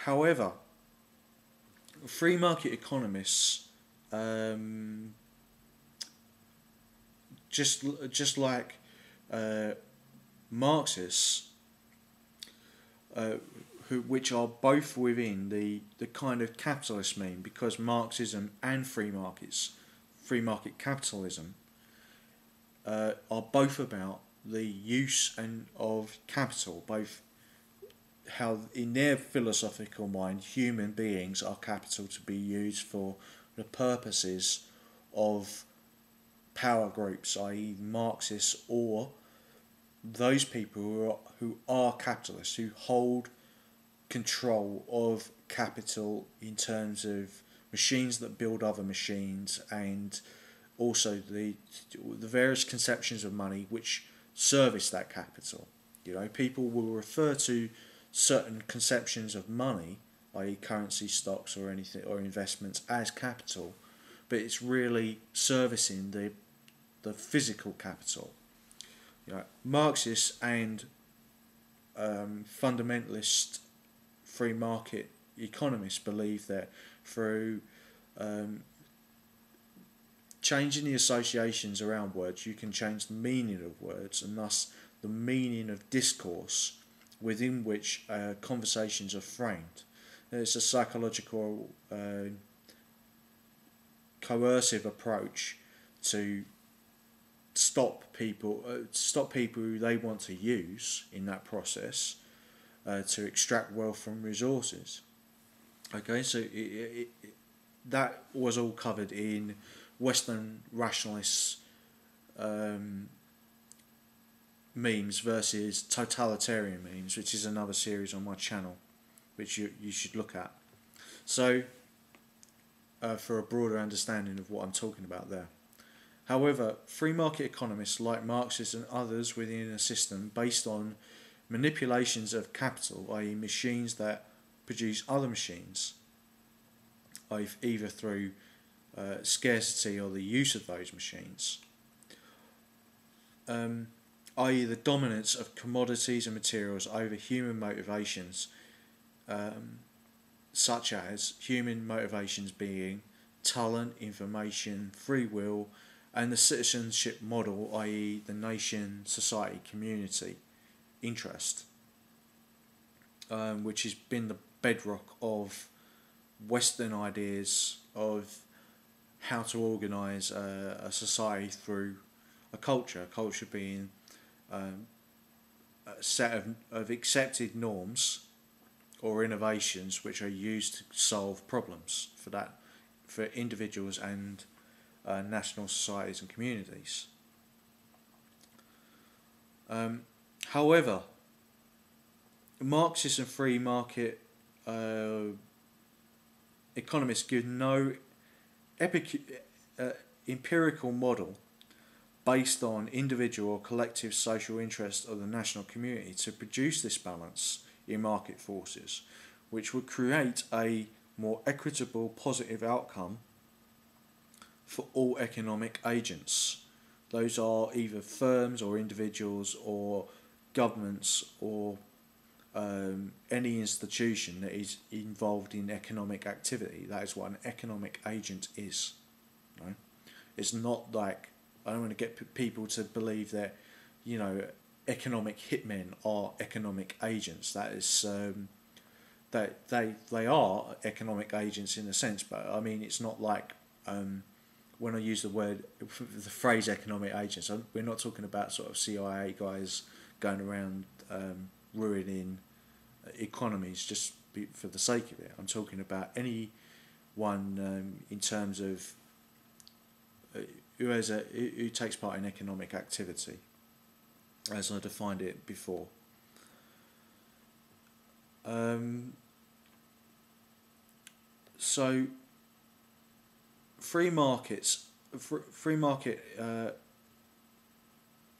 However, free market economists, um, just like uh, Marxists, which are both within the kind of capitalist mean, because Marxism and free market capitalism, are both about the use of capital, both how in their philosophical mind human beings are capital to be used for the purposes of power groups, i.e. Marxists, or those people who are capitalists, who hold control of capital in terms of machines that build other machines, and also the various conceptions of money which service that capital. People will refer to certain conceptions of money, i.e. currency, stocks, or anything, or investments, as capital, but it's really servicing the physical capital. Marxists and fundamentalist free market economists believe that through changing the associations around words, you can change the meaning of words, and thus the meaning of discourse within which conversations are framed. It's a psychological coercive approach to stop people who they want to use in that process to extract wealth from resources. Okay, so that was all covered in Western rationalists' memes versus totalitarian memes, which is another series on my channel, which you should look at. So, for a broader understanding of what I'm talking about there. However, free market economists like Marxists and others within a system based on manipulations of capital, i.e. machines that produce other machines, either through scarcity or the use of those machines, i.e. the dominance of commodities and materials over human motivations, such as human motivations being talent, information, free will, and the citizenship model, i.e. the nation, society, community interest, which has been the bedrock of Western ideas of how to organise a society through a culture being a set of accepted norms or innovations which are used to solve problems for individuals and national societies and communities. However, Marxist and free market economists give no empirical model based on individual or collective social interest of the national community to produce this balance in market forces, which would create a more equitable, positive outcome for all economic agents. Those are either firms or individuals or governments or any institution that is involved in economic activity. That is what an economic agent is. Right? It's not like, I don't want to get people to believe that, economic hitmen are economic agents. That is that they are economic agents in a sense, but I mean it's not like when I use the phrase economic agents, we're not talking about sort of CIA guys going around ruining economies just for the sake of it. I'm talking about anyone in terms of who takes part in economic activity, as I defined it before. So free market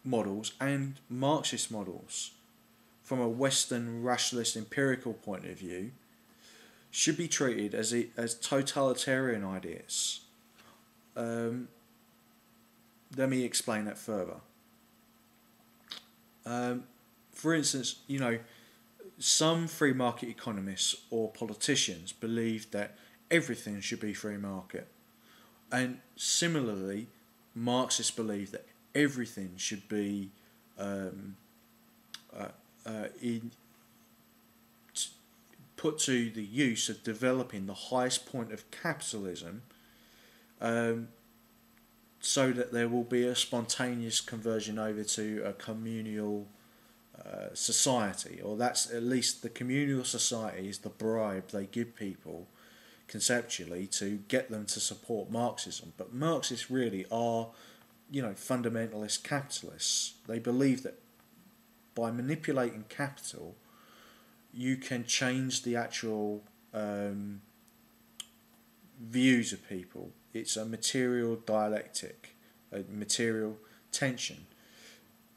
models and Marxist models from a Western rationalist empirical point of view should be treated as totalitarian ideas. Let me explain that further. For instance, some free market economists or politicians believe that everything should be free market, and similarly, Marxists believe that everything should be um, in put to the use of developing the highest point of capitalism, um, so that there will be a spontaneous conversion over to a communal society, or that's at least the communal society is the bribe they give people conceptually to get them to support Marxism. But Marxists really are, fundamentalist capitalists. They believe that by manipulating capital, you can change the actual views of people. It's a material dialectic, a material tension.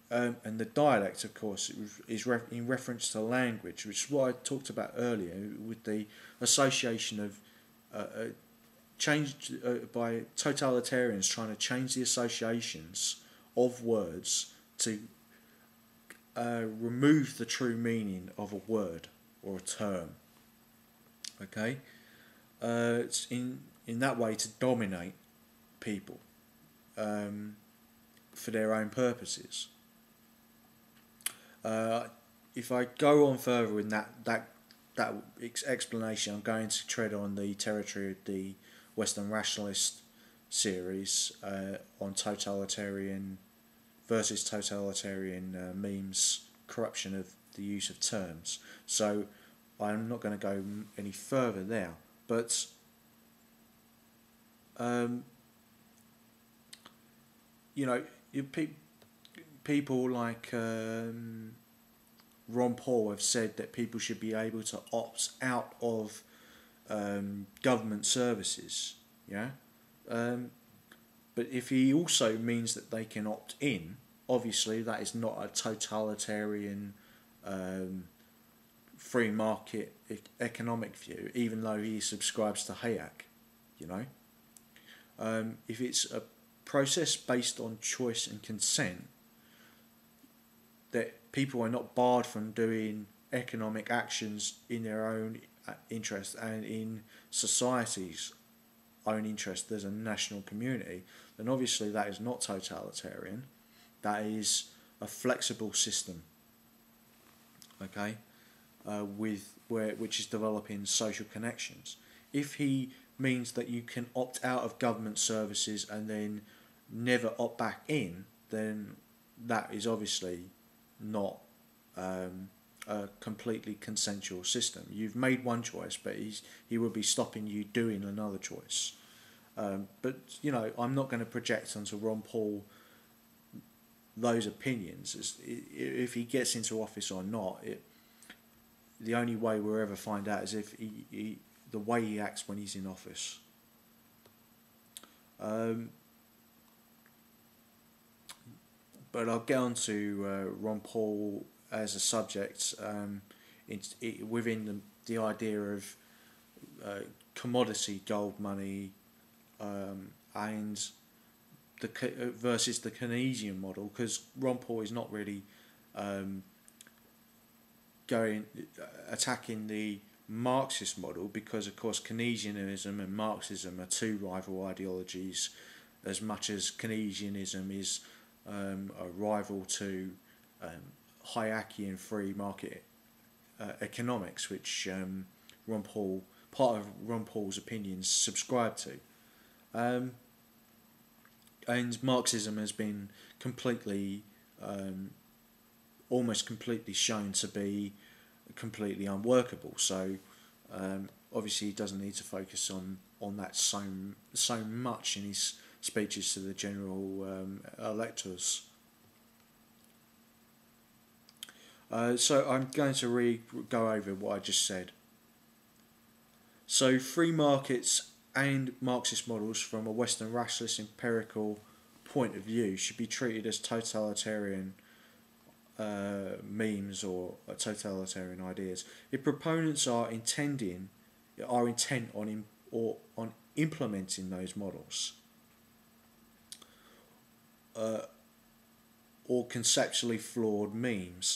And the dialect, of course, is in reference to language, which is what I talked about earlier with the association of change by totalitarians trying to change the associations of words to remove the true meaning of a word or a term. Okay, it's in that way to dominate people for their own purposes. If I go on further in that explanation, I'm going to tread on the territory of the Western Rationalist series on totalitarian versus totalitarian memes, corruption of the use of terms. So I'm not going to go any further there, but people like Ron Paul have said that people should be able to opt out of government services. Yeah. But if he also means that they can opt in, obviously that is not a totalitarian free market economic view, even though he subscribes to Hayek. If it's a process based on choice and consent, that people are not barred from doing economic actions in their own interest and in society's own interest as a national community, then obviously that is not totalitarian. That is a flexible system. Okay, which is developing social connections. If he means that you can opt out of government services and then never opt back in, then that is obviously not a completely consensual system. You've made one choice, but he will be stopping you doing another choice. But I'm not going to project onto Ron Paul those opinions. If he gets into office or not, the only way we'll ever find out is if the way he acts when he's in office. But I'll get on to Ron Paul as a subject within the idea of commodity gold money and versus the Keynesian model, because Ron Paul is not really attacking the Marxist model, because of course Keynesianism and Marxism are two rival ideologies, as much as Keynesianism is a rival to Hayekian free market economics, which part of Ron Paul's opinions subscribe to. And Marxism has been completely, almost completely shown to be completely unworkable. So obviously he doesn't need to focus on that so much in his speeches to the general electors. So I'm going to go over what I just said. So free markets and Marxist models from a Western rationalist empirical point of view should be treated as totalitarian memes or totalitarian ideas. If proponents are intent on implementing those models, or conceptually flawed memes.